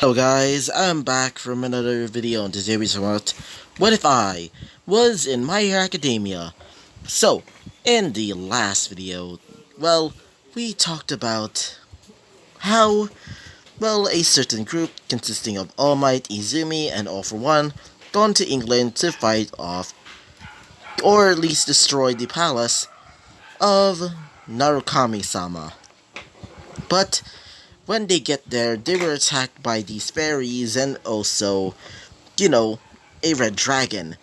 Hello guys, I'm back from another video, and today we talk about what if I was in My Hero Academia. So, in the last video, we talked about how, a certain group consisting of All Might, Izumi, and All for One gone to England to fight off, or at least destroy the palace of Narukami-sama. But when they get there, they were attacked by these fairies and also, a red dragon.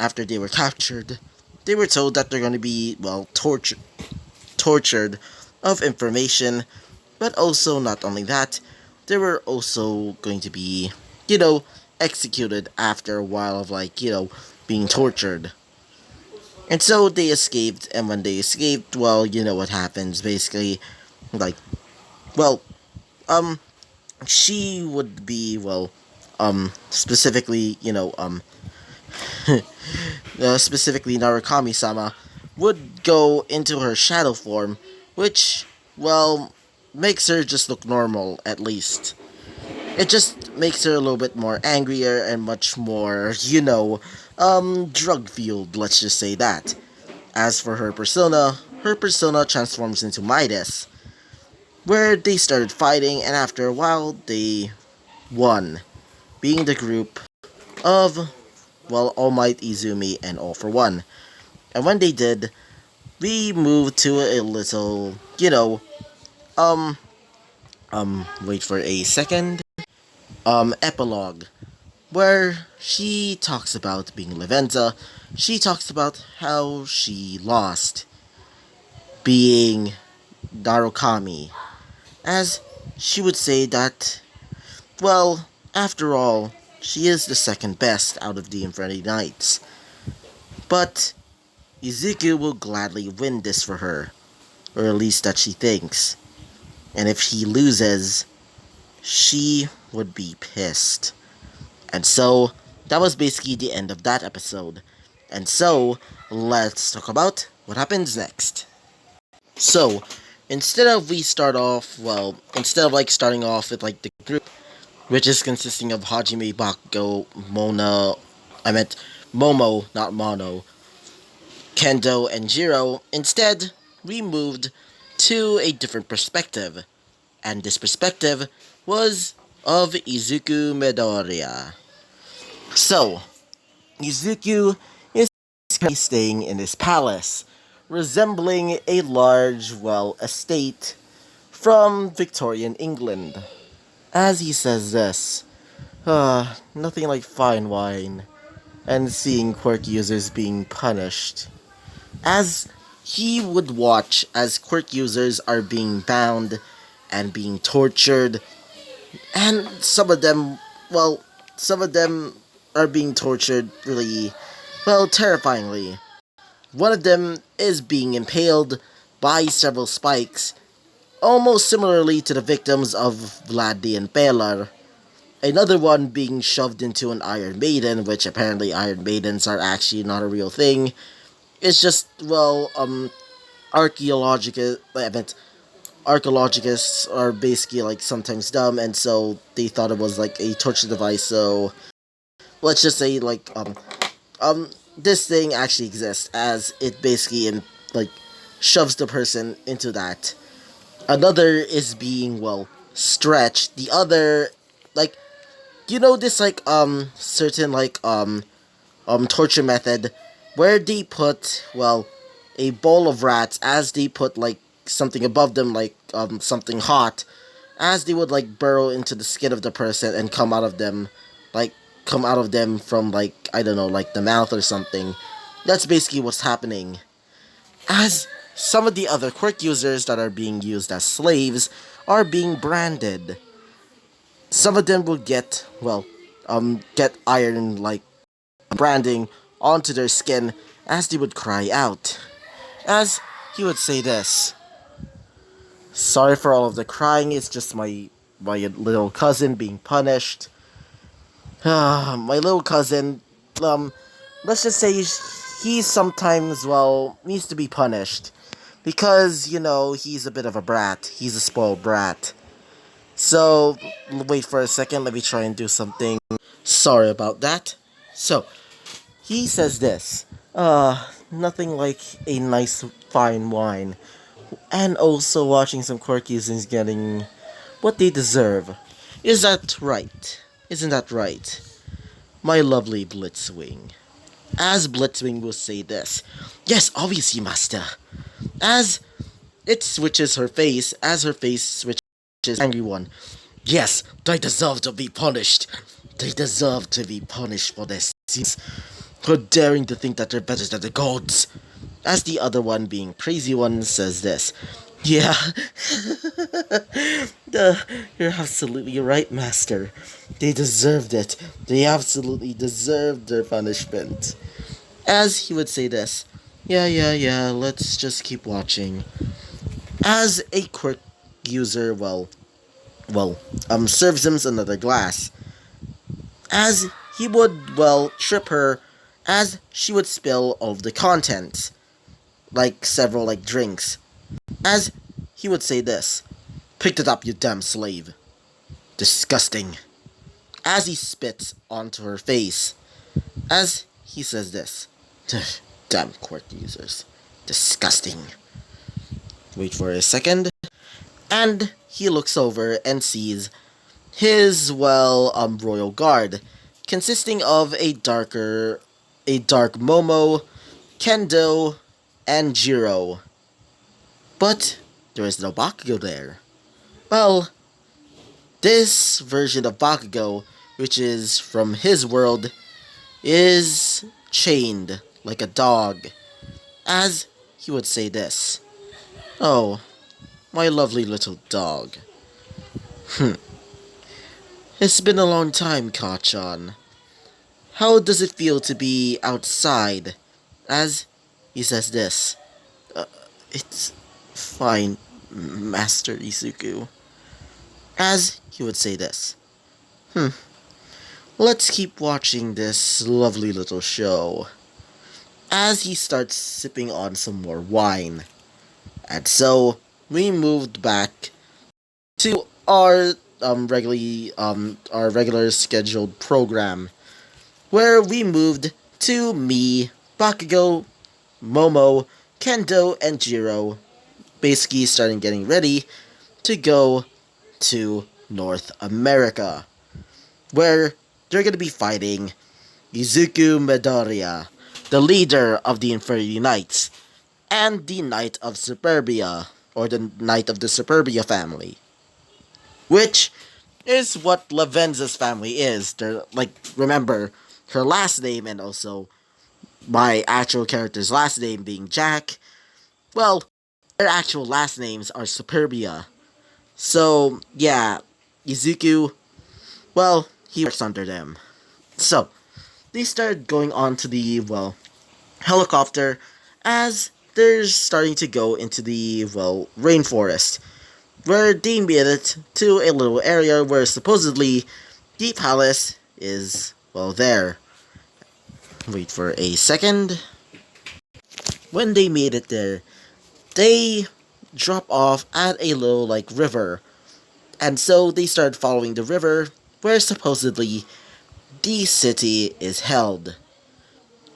After they were captured, they were told that they're going to be, tortured of information, but also not only that, they were also going to be, executed after a while of, being tortured. And so they escaped, and when they escaped, you know what happens, basically, like, well, um, she would be, specifically, specifically Narukami-sama, would go into her shadow form, which, makes her just look normal, at least. It just makes her a little bit more angrier and much more, drug-fueled, let's just say that. As for her persona transforms into Midas, where they started fighting, and after a while, they won, being the group of, All Might, Izumi, and All for One. And when they did, we moved to a little, wait for a second, epilogue, where she talks about being Levenza. She talks about how she lost being Narukami, as she would say that, after all, she is the second best out of the Infinity Knights. But Izuku will gladly win this for her, or at least that she thinks. And if he loses, she would be pissed. And so, that was basically the end of that episode. And so, let's talk about what happens next. So, instead of starting off with the group, which is consisting of Hajime, Bakugo, Momo, not Mono, Kendo, and Jiro, instead, we moved to a different perspective. And this perspective was of Izuku Midoriya. So, Izuku is currently staying in his palace, resembling a large, estate from Victorian England. As he says this, nothing like fine wine and seeing quirk users being punished. As he would watch as quirk users are being bound and being tortured, and some of them are being tortured really, terrifyingly. One of them is being impaled by several spikes, almost similarly to the victims of Vlad the Impaler. Another one being shoved into an Iron Maiden, which apparently Iron Maidens are actually not a real thing. It's just, archaeologists are basically sometimes dumb, and so they thought it was a torture device. So let's just say this thing actually exists, as it basically shoves the person into that. Another is being stretched. The other, this certain torture method where they put a bowl of rats, as they put something above them, something hot, as they would burrow into the skin of the person and come out of them from I don't know, the mouth or something. That's basically what's happening. As some of the other quirk users that are being used as slaves are being branded. Some of them will get iron branding onto their skin, as they would cry out. As he would say this: "Sorry for all of the crying, it's just my little cousin being punished." My little cousin, let's just say he sometimes, needs to be punished. Because, he's a bit of a brat. He's a spoiled brat. So, wait for a second, let me try and do something. Sorry about that. So, he says this. Nothing like a nice fine wine. And also watching some Corky's getting what they deserve. Is that right? Isn't that right? My lovely Blitzwing. As Blitzwing will say this. Yes, obviously, Master. As it switches her face, as her face switches angry one. Yes, they deserve to be punished. They deserve to be punished for their sins. For daring to think that they're better than the gods. As the other one, being crazy one, says this. Yeah, you're absolutely right, Master. They deserved it. They absolutely deserved their punishment. As he would say this. Yeah, let's just keep watching. As a quirk user, serves him another glass. As he would, trip her as she would spill all of the contents, like several, drinks. As he would say this, picked it up, you damn slave. Disgusting. As he spits onto her face. As he says this, damn quirk users. Disgusting. Wait for a second. And he looks over and sees his, royal guard, consisting of a dark Momo, Kendo, and Jiro. But there is no Bakugo there. Well, this version of Bakugo, which is from his world, is chained like a dog. As he would say this. Oh, my lovely little dog. It's been a long time, Kachan. How does it feel to be outside? As he says this. It's fine, Master Izuku. As he would say this. Let's keep watching this lovely little show. As he starts sipping on some more wine. And so, we moved back to our regular scheduled program, where we moved to me, Bakugo, Momo, Kendo, and Jiro, basically starting getting ready to go to North America, where they're going to be fighting Izuku Midoriya, the leader of the Infinity Knights, and the Knight of Superbia, or the Knight of the Superbia family, which is what Lavenza's family is. They're, remember, her last name and also my actual character's last name being Jack, well, their actual last names are Superbia. So, yeah, Izuku, he works under them. So, they started going on to the, helicopter as they're starting to go into the, rainforest, where they made it to a little area where supposedly the palace is, there. Wait for a second. When they made it there, they drop off at a little, river. And so they started following the river where supposedly the city is held.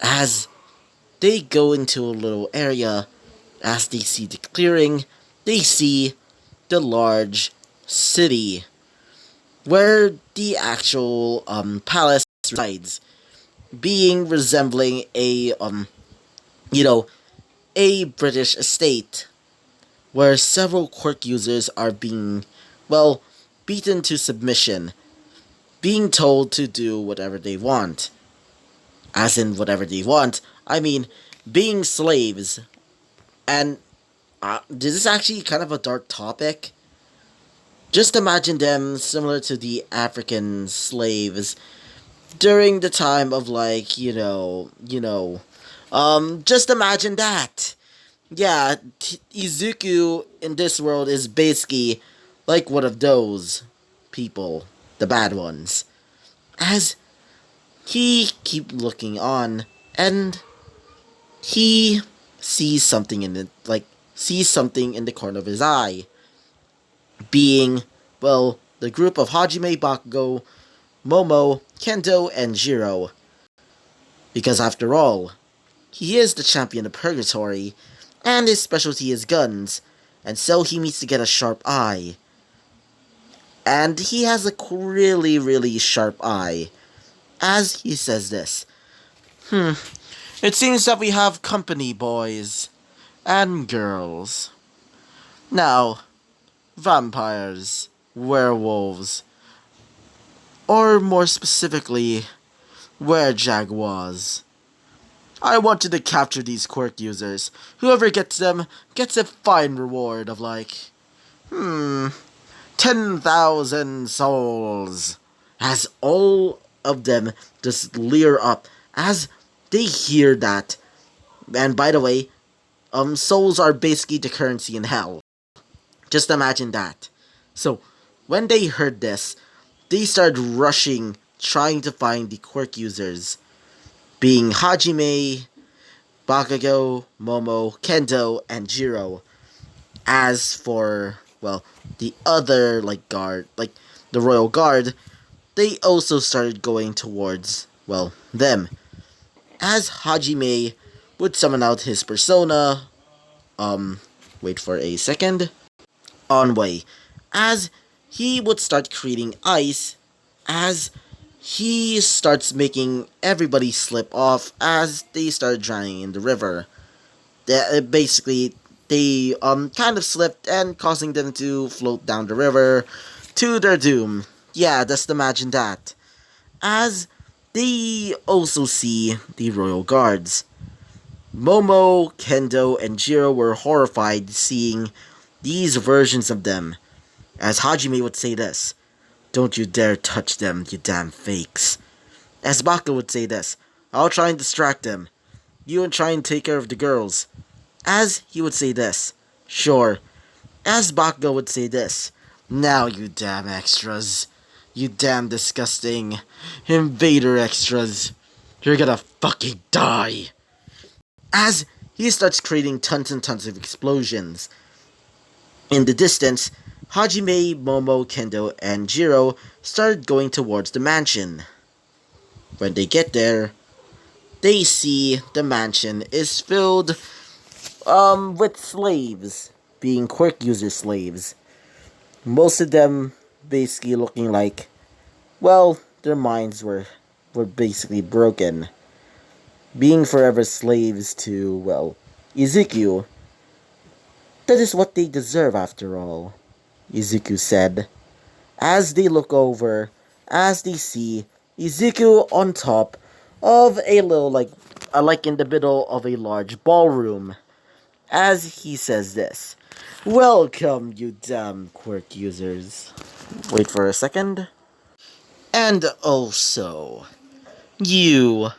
As they go into a little area, as they see the clearing, they see the large city where the actual palace resides, being resembling a British estate where several quirk users are being, beaten to submission, being told to do whatever they want. As in whatever they want, I mean being slaves. And this is actually kind of a dark topic. Just imagine them similar to the African slaves during the time of just imagine that. Yeah, Izuku in this world is basically like one of those people, the bad ones. As he keep looking on, and he sees something in sees something in the corner of his eye, being, the group of Hajime, Bakugo, Momo, Kendo, and Jiro. Because after all, he is the champion of Purgatory, and his specialty is guns, and so he needs to get a sharp eye. And he has a really, really sharp eye. As he says this, it seems that we have company, boys and girls. Now, vampires, werewolves, or more specifically, were-jaguars. I wanted to capture these quirk users. Whoever gets them gets a fine reward of 10,000 souls. As all of them just leer up as they hear that. And by the way, souls are basically the currency in hell. Just imagine that. So, when they heard this, they started rushing, trying to find the quirk users, being Hajime, Bakugo, Momo, Kendo, and Jiro. As for, well, the other, guard, the Royal Guard, they also started going towards, well, them. As Hajime would summon out his persona, wait for a second, Onway, as he would start creating ice, as he starts making everybody slip off as they start drowning in the river. Basically, they kind of slipped and causing them to float down the river to their doom. Yeah, just imagine that. As they also see the royal guards. Momo, Kendo, and Jiro were horrified seeing these versions of them. As Hajime would say this, "Don't you dare touch them, you damn fakes." As Baka would say this, "I'll try and distract them. You and try and take care of the girls." As he would say this, "Sure." As Bakugo would say this, "Now you damn extras. You damn disgusting invader extras. You're gonna fucking die." As he starts creating tons and tons of explosions. In the distance, Hajime, Momo, Kendo, and Jiro started going towards the mansion. When they get there, they see the mansion is filled with slaves, being quirk user slaves. Most of them basically looking like, well, their minds were basically broken. Being forever slaves to, well, Izuku. That is what they deserve after all, Izuku said. As they look over, as they see Izuku on top of a little, like in the middle of a large ballroom. As he says this, "Welcome, you damn quirk users." Wait for a second. "And also, you.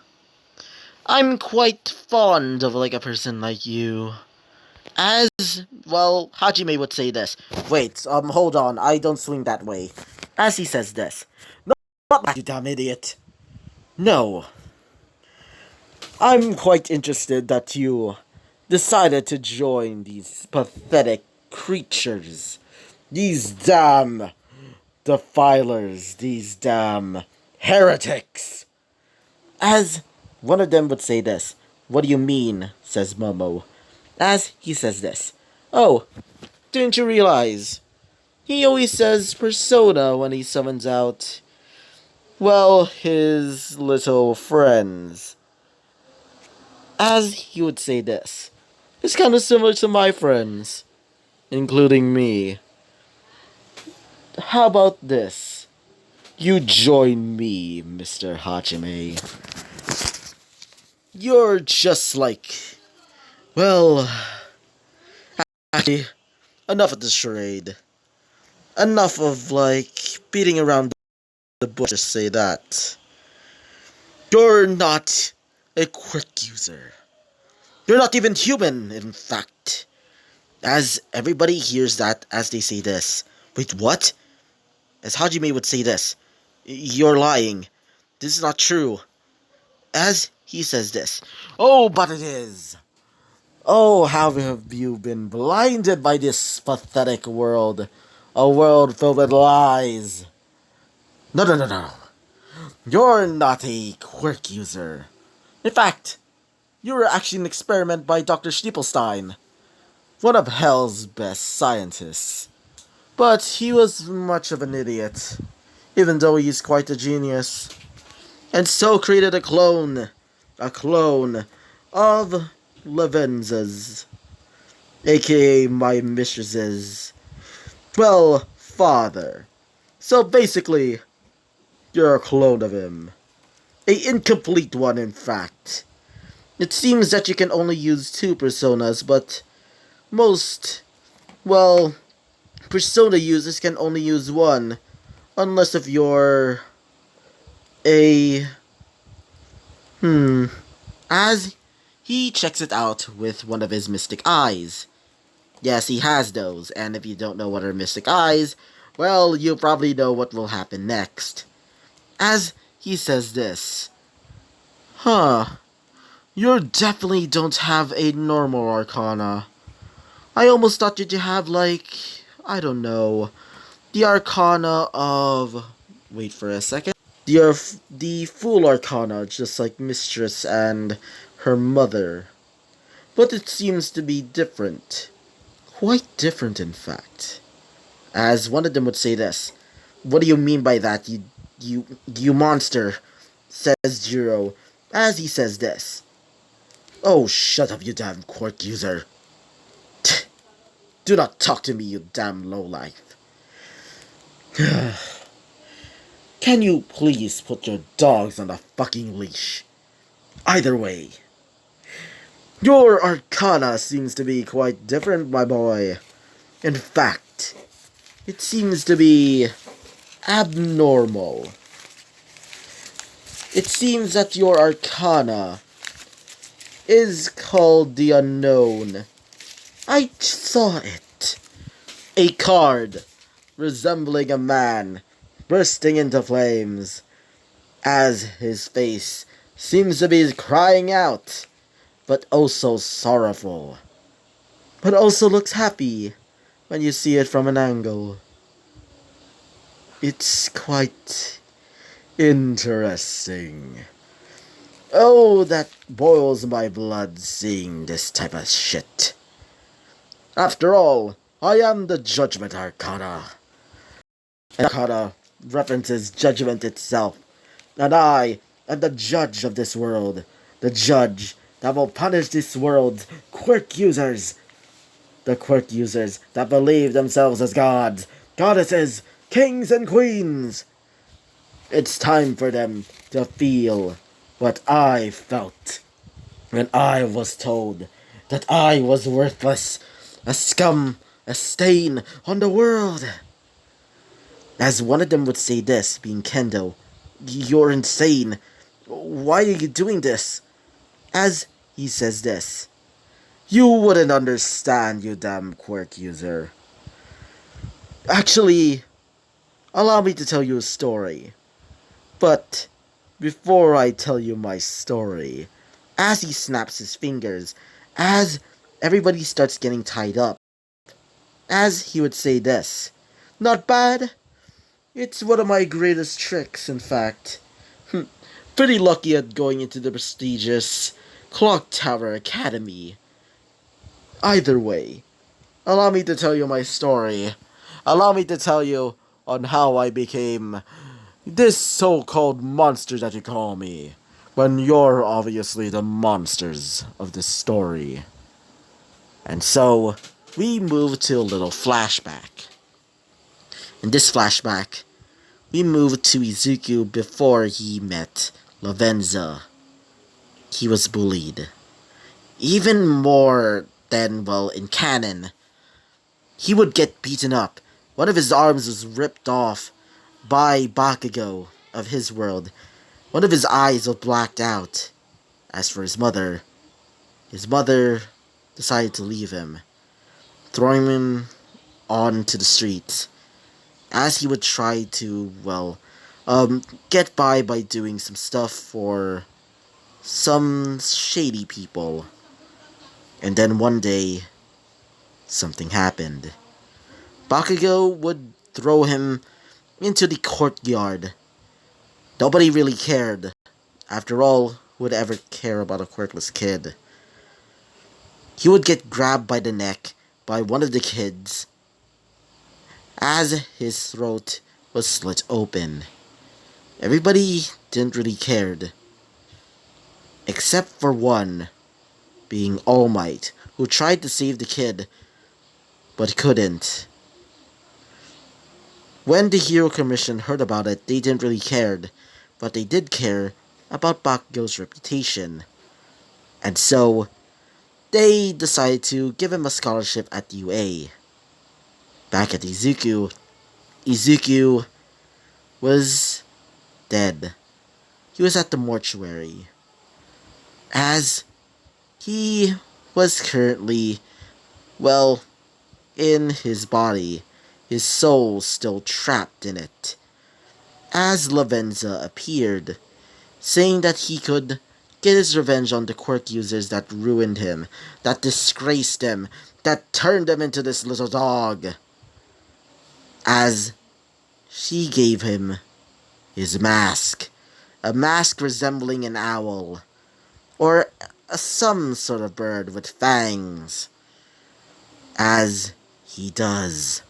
I'm quite fond of a person like you." As, well, Hajime would say this. Wait, hold on, I don't swing that way. As he says this. "No, not that, you damn idiot. No. I'm quite interested that you decided to join these pathetic creatures. These damn defilers. These damn heretics." As one of them would say this. "What do you mean?" says Momo. As he says this. "Oh, didn't you realize? He always says persona when he summons out, well, his little friends." As he would say this. "It's kind of similar to my friends, including me. How about this? You join me, Mr. Hajime. You're just like, well, actually, enough of this charade. Enough of, beating around the bush, just say that. You're not a quirk user. You're not even human, in fact." As everybody hears that as they say this. "Wait, what?" As Hajime would say this. "You're lying. This is not true." As he says this. "Oh, but it is. Oh, how have you been blinded by this pathetic world A world filled with lies. No, no, no, no. You're not a quirk user. In fact, you were actually an experiment by Dr. Stiepelstein, one of Hell's best scientists. But he was much of an idiot, even though he's quite a genius. And so created a clone of Lavenza's, aka my mistress's, well, father. So basically, you're a clone of him. A incomplete one, in fact. It seems that you can only use two personas, but most, well, persona users can only use one, unless if you're a... As he checks it out with one of his mystic eyes. Yes, he has those, and if you don't know what are mystic eyes, well, you probably know what will happen next. As he says this, you definitely don't have a normal arcana. I almost thought you'd have, like, I don't know, the arcana of... Wait for a second. The full arcana, just like Mistress and her mother. But it seems to be different. Quite different, in fact. As one of them would say this. What do you mean by that, you monster? Says Jiro, as he says this. Oh, shut up, you damn quirk user. Do not talk to me, you damn lowlife. Can you please put your dogs on a fucking leash? Either way. Your arcana seems to be quite different, my boy. In fact, it seems to be abnormal. It seems that your arcana is called the Unknown. I saw it. A card resembling a man bursting into flames, as his face seems to be crying out, but also sorrowful, but also looks happy when you see it from an angle. It's quite interesting. Oh, that boils my blood seeing this type of shit. After all, I am the Judgment Arcana. And Arcana references judgment itself. And I am the judge of this world. The judge that will punish this world's quirk users. The quirk users that believe themselves as gods, goddesses, kings and queens. It's time for them to feel what I felt when I was told that I was worthless, a scum, a stain on the world. As one of them would say this, being Kendo, you're insane. Why are you doing this? As he says this, you wouldn't understand, you damn quirk user. Actually, allow me to tell you a story. But before I tell you my story, as he snaps his fingers, as everybody starts getting tied up, as he would say this, not bad? It's one of my greatest tricks, in fact. Pretty lucky at going into the prestigious Clock Tower Academy. Either way, allow me to tell you my story. Allow me to tell you on how I became this so-called monster that you call me, when you're obviously the monsters of this story. And so, we move to a little flashback. In this flashback, we move to Izuku before he met Lavenza. He was bullied. Even more than, well, in canon. He would get beaten up. One of his arms was ripped off by Bakugo of his world. One of his eyes was blacked out. As for his mother decided to leave him, throwing him onto the street, as he would try to, well, get by doing some stuff for some shady people. And then one day, something happened. Bakugo would throw him into the courtyard. Nobody really cared. After all, who would ever care about a quirkless kid? He would get grabbed by the neck by one of the kids as his throat was slit open. Everybody didn't really cared, except for one, being All Might, who tried to save the kid, but couldn't. When the Hero Commission heard about it, they didn't really cared, but they did care about Bakugo's reputation. And so, they decided to give him a scholarship at UA. Back at Izuku, Izuku was dead. He was at the mortuary, as he was currently, well, in his body, his soul still trapped in it, as Lavenza appeared, saying that he could get his revenge on the quirk users that ruined him, that disgraced him, that turned him into this little dog, as she gave him his mask, a mask resembling an owl, or some sort of bird with fangs, as he does.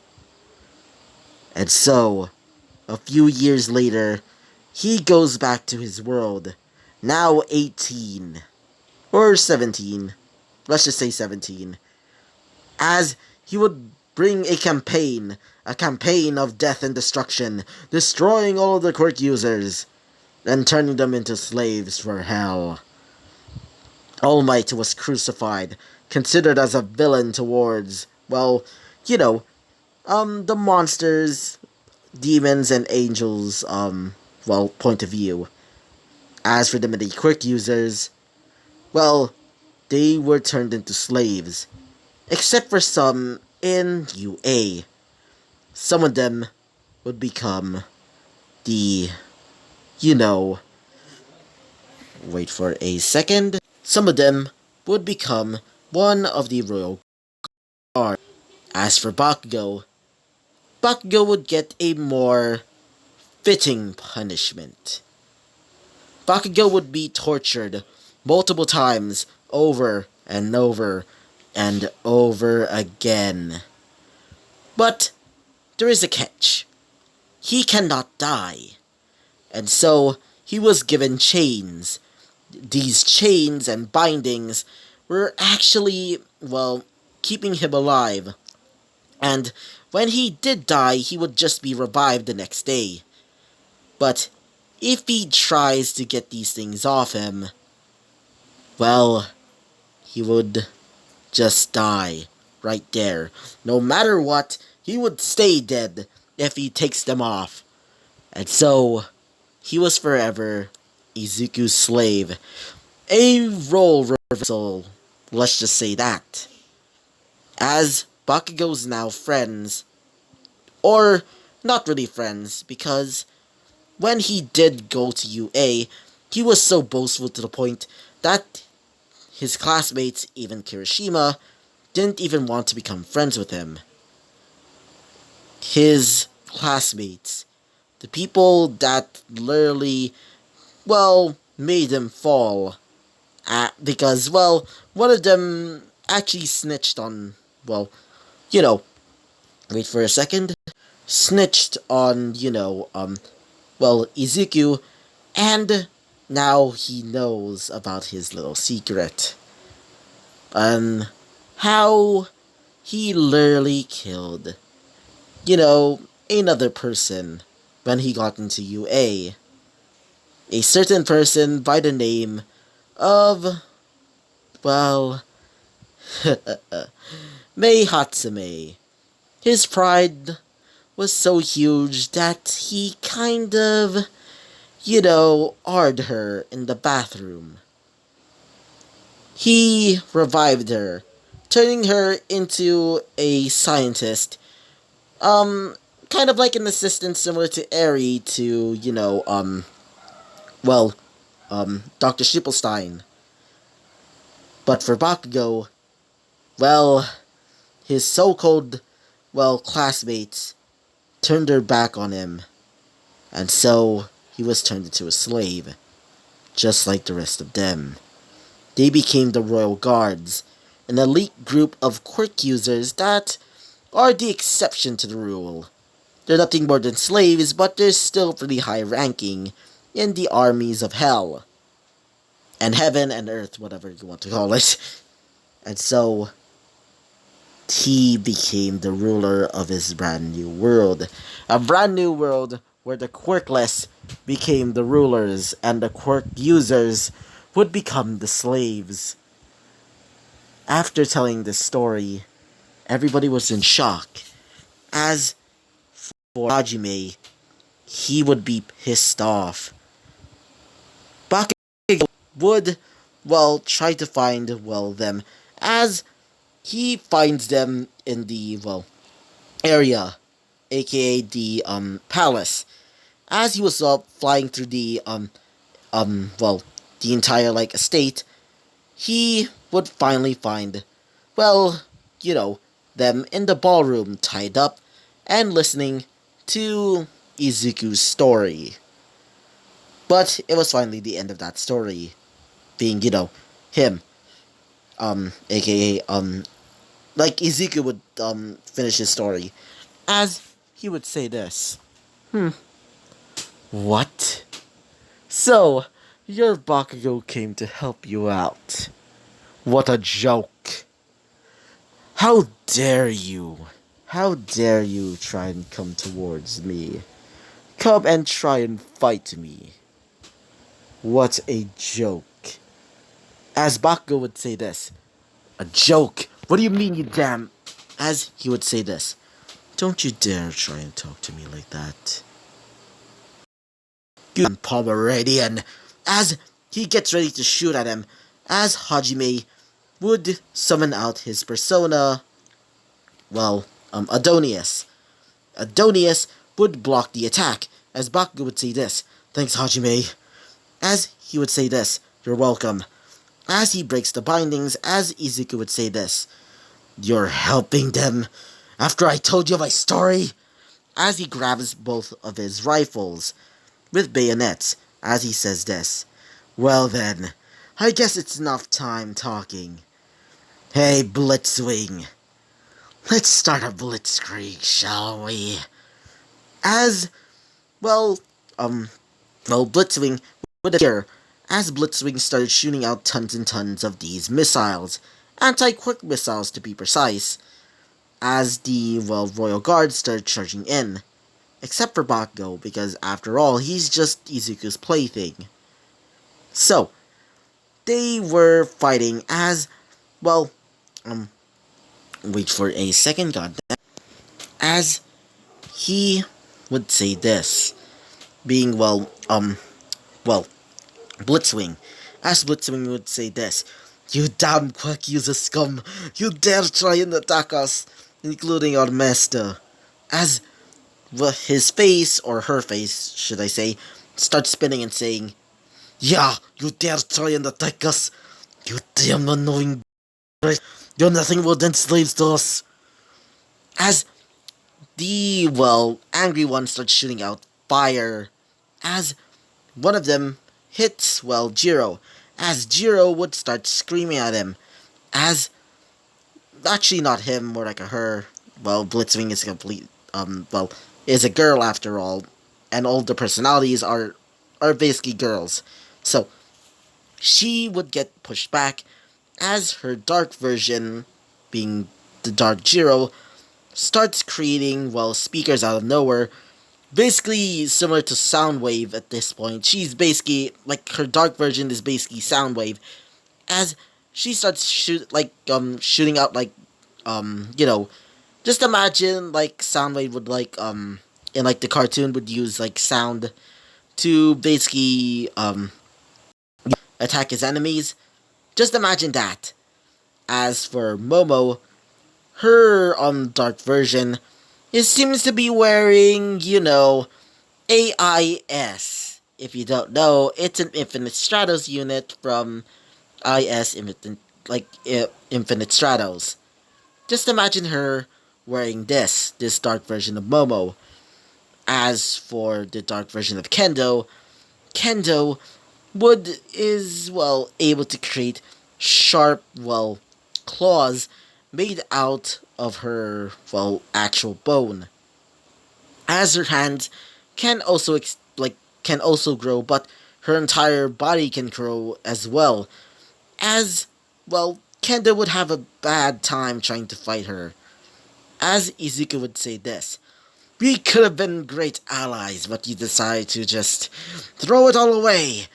And so, a few years later, he goes back to his world, now 18, or 17, let's just say 17, as he would bring a campaign of death and destruction, destroying all the quirk users, and turning them into slaves for hell. All Might was crucified, considered as a villain towards, well, the monsters, demons, and angels, point of view. As for the many quirk users, well, they were turned into slaves, except for some in UA. Some of them would become the, wait for a second. Some of them would become one of the royal guard. As for Bakugo, Bakugo would get a more fitting punishment. Bakugo would be tortured multiple times over and over and over again. But there is a catch. He cannot die. And so he was given chains. These chains and bindings were actually, keeping him alive. And when he did die, he would just be revived the next day. But if he tries to get these things off him, well, he would just die right there. No matter what, he would stay dead if he takes them off. And so, he was forever Izuku's slave. A role reversal, let's just say that. As Bakugo's now friends, or not really friends, because when he did go to UA, he was so boastful to the point that his classmates, even Kirishima, didn't even want to become friends with him. His classmates, the people that literally, made him fall, because, one of them actually snitched on, wait for a second, snitched on, Izuku, and now he knows about his little secret. How he literally killed, another person when he got into UA. A certain person by the name of, Mei Hatsume. His pride was so huge that he kind of, arred her in the bathroom. He revived her, turning her into a scientist, kind of like an assistant similar to Eri to, Dr. Schipelstein. But for Bakugo, his so-called, classmates turned their back on him, and so he was turned into a slave, just like the rest of them. They became the Royal Guards, an elite group of quirk users that are the exception to the rule. They're nothing more than slaves, but they're still pretty high ranking in the armies of hell. And heaven and earth, whatever you want to call it. And so, he became the ruler of his brand new world. A brand new world where the quirkless became the rulers and the quirk users would become the slaves. After telling this story, everybody was in shock. As for Hajime, he would be pissed off. Bakugo would, try to find, them, as he finds them in the, area, aka the, palace. As he was, flying through the, the entire, estate, he would finally find, them in the ballroom tied up and listening to Izuku's story. But it was finally the end of that story, being, him, aka, Izuku would, finish his story, as he would say this. What? So, your Bakugo came to help you out. What a joke. How dare you? How dare you try and come towards me? Come and try and fight me. What a joke. As Bakugo would say this. A joke? What do you mean, you damn... As he would say this. Don't you dare try and talk to me like that. You Pomeranian. As he gets ready to shoot at him, as Hajime would summon out his persona, Adonius. Adonius would block the attack, as Bakugo would say this. Thanks, Hajime. As he would say this. You're welcome. As he breaks the bindings, as Izuku would say this. You're helping them after I told you my story? As he grabs both of his rifles with bayonets, as he says this. Well then, I guess it's enough time talking. Hey, Blitzwing. Let's start a blitzkrieg, shall we? As, Blitzwing would appear, as Blitzwing started shooting out tons and tons of these missiles, anti-quirk missiles to be precise, as the, Royal Guards started charging in. Except for Bakugo, because after all, he's just Izuku's plaything. So, they were fighting as, wait for a second, goddamn. As he would say this, being, Blitzwing. As Blitzwing would say this, you damn quirk user scum, you dare try and attack us, including our master. As his face, or her face, should I say, starts spinning and saying, yeah, you dare try and attack us, you damn annoying you're nothing more than slaves to us. As the, angry one starts shooting out fire, as one of them hits, Jiro, as Jiro would start screaming at him, as, actually not him, more like a her, Blitzwing is is a girl after all, and all the personalities are basically girls, so, she would get pushed back, as her dark version, being the Dark Jiro, starts creating, speakers out of nowhere, basically similar to Soundwave at this point. She's basically, her dark version is basically Soundwave, as she starts shooting out, just imagine, Soundwave would, in, the cartoon would use, sound to basically, attack his enemies. Just imagine that. As for Momo, her, dark version, it seems to be wearing, AIS. If you don't know, it's an Infinite Stratos unit from IS Infinite Stratos. Just imagine her wearing this dark version of Momo. As for the dark version of Kendo would is, well, able to create sharp, well, claws made out of her, well, actual bone. As her hands can also can also grow, but her entire body can grow as well. As, well, Kendo would have a bad time trying to fight her. As Izuku would say this: "We could have been great allies, but you decided to just throw it all away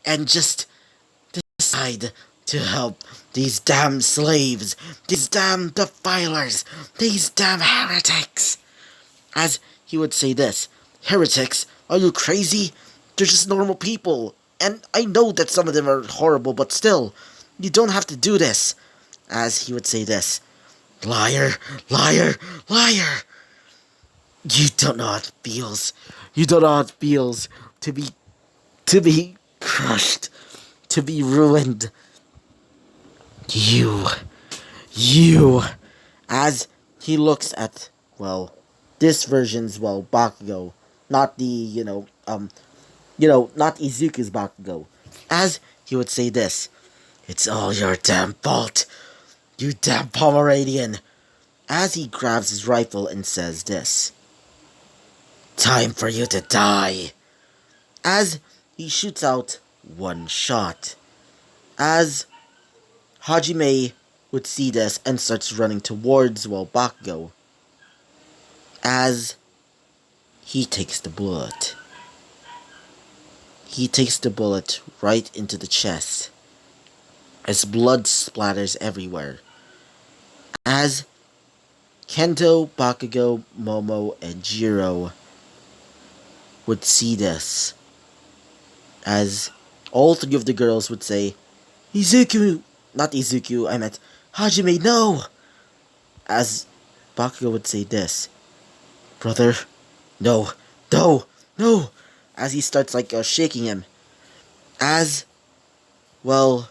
and just decide to help these damn slaves, these damn defilers, these damn heretics." As he would say this: "Heretics? Are you crazy? They're just normal people. And I know that some of them are horrible, but still, you don't have to do this." As he would say this: "Liar, liar, liar. You don't know how it feels. You don't know how it feels to be crushed, to be ruined. You, you." As he looks at, well, this version's, well, Bakugo, not the, not Izuku's Bakugo. As he would say this: "It's all your damn fault, you damn Pomeranian." As he grabs his rifle and says this: "Time for you to die." As he shoots out one shot. As Hajime would see this and starts running towards, well, Bakugo. As he takes the bullet. He takes the bullet right into the chest, as blood splatters everywhere. As Kento, Bakugo, Momo, and Jiro would see this, as all three of the girls would say, "Izuku!" Not Izuku, I meant Hajime, no! As Bakugo would say this: "Brother, no, no, no!" As he starts, shaking him. As, well,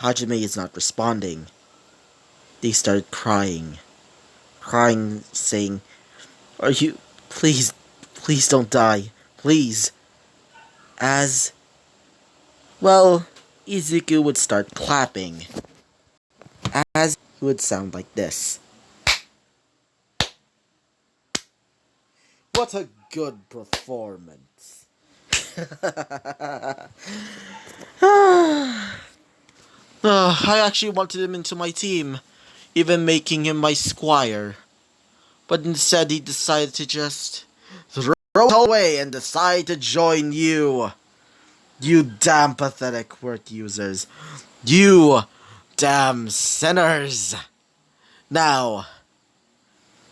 Hajime is not responding. They start crying. Crying, saying, "Are you... please, please don't die. Please." As, well, Izuku would start clapping. As he would sound like this: "What a good performance." I actually wanted him into my team, even making him my squire. But instead he decided to just throw it all away and decide to join you. You damn pathetic word users. You damn sinners. Now,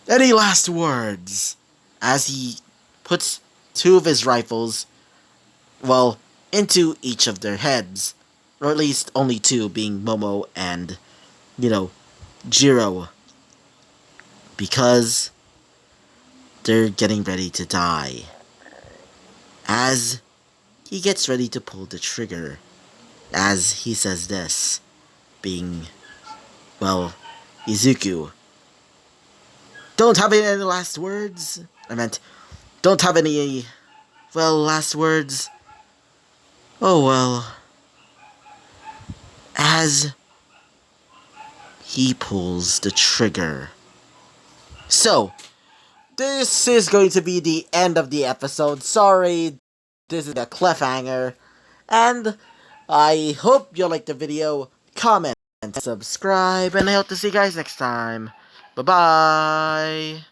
any last words? As he puts two of his rifles, well, into each of their heads. Or at least only two, being Momo and, Jiro. Because they're getting ready to die. As he gets ready to pull the trigger. As he says this, being, well, Izuku: "Don't have any last words?" I meant, don't have any, well, last words? Oh well. As he pulls the trigger. So, this is going to be the end of the episode. Sorry, this is a cliffhanger. And I hope you liked the video. Comment, subscribe, and I hope to see you guys next time. Bye-bye.